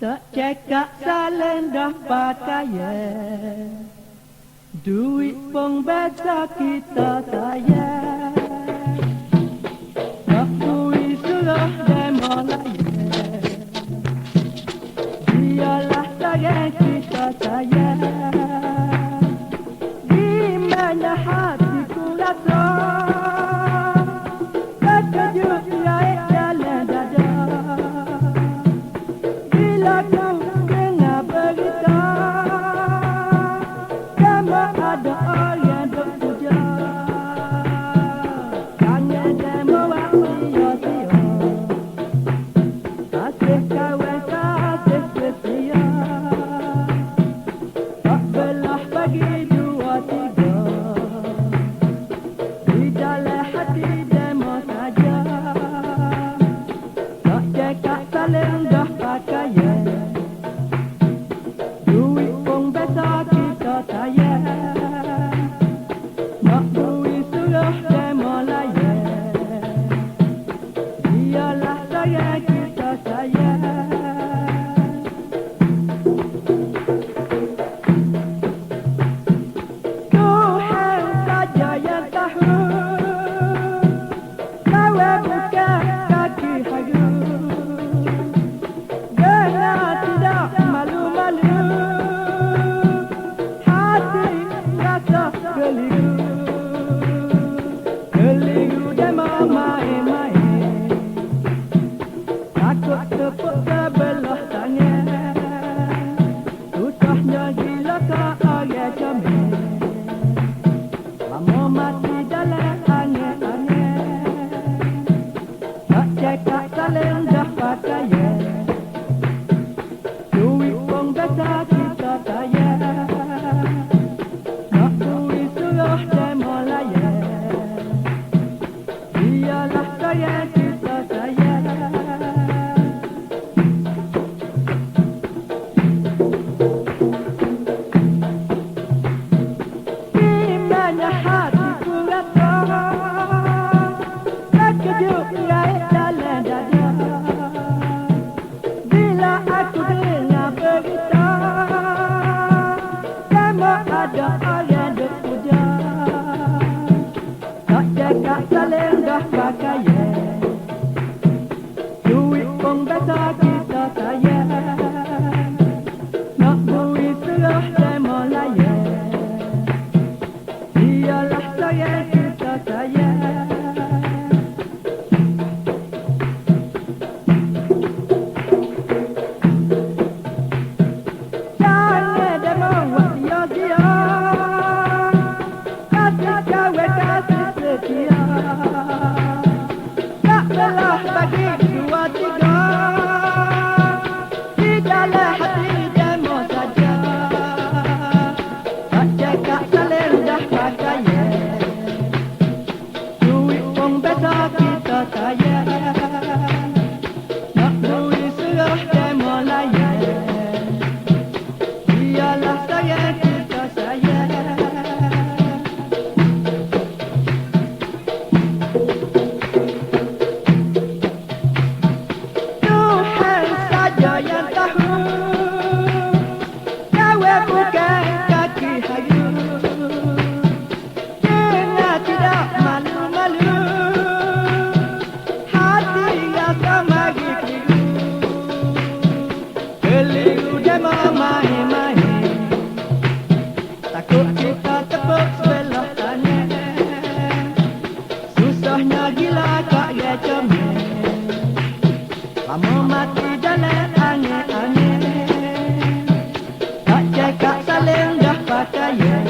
Tak cekak saling dah pakaian, duit pun biasa kita sayang. Tak bui suruh demo layan, biarlah sayang kita sayang. Di mana hatiku rasa terkejut naik dalam dada bila ku dengar berita demo ada orang berpuja. Jangan demo sia-sia, kasih kawan kasih setia, tak belah bagi dua tiga, di dalam hati demo saja. Tak cekak saling dah pakaian, duit pun biasa kita sayang. Nak duit suruh demo layan, biarlah sayang kita sayang. Tuhan saja yang tahu, lawan bukan kaki haru. Dengar tidak malu-malu, hati rasa keliru. Keliru demo main-main, takut tepuk sebelah tangan. Susahnya gila ke orang comel, lama mati dalam angin-angin. Tak cekak saling dah pakaian, duit pun biasa kita sayang. Nak duit suruh demo layan, biarlah sayang kita sayang. Di mana hatiku rasa terkejut naik dalam dada bila aku dengar berita demo ada orang berpuja. Tak cekak saling dah pakaian, duit pun biasa kita sayang. Nak duit suruh demo layan, biarlah sayang kita sayang. Jangan demo sia-sia, kasih kawan kasih setia, tak belah bagi dua tiga, di dalam hati demo saja. Tak cekak saling dah pakaian, duit pun biasa kita sayang. Nak duit suruh demo layan, biarlah sayang kita sayang. Tuhan saja yang tahu, lawan bukan kaki hayu. Dengar tidak malu-malu, hati rasa mari keliru. Keliru demo main-main, takut kita tepuk sebelah tangan. Susahnya gila kak ya comel, lama mati dalam angin-angin. Tak cekak saling dah pakaian,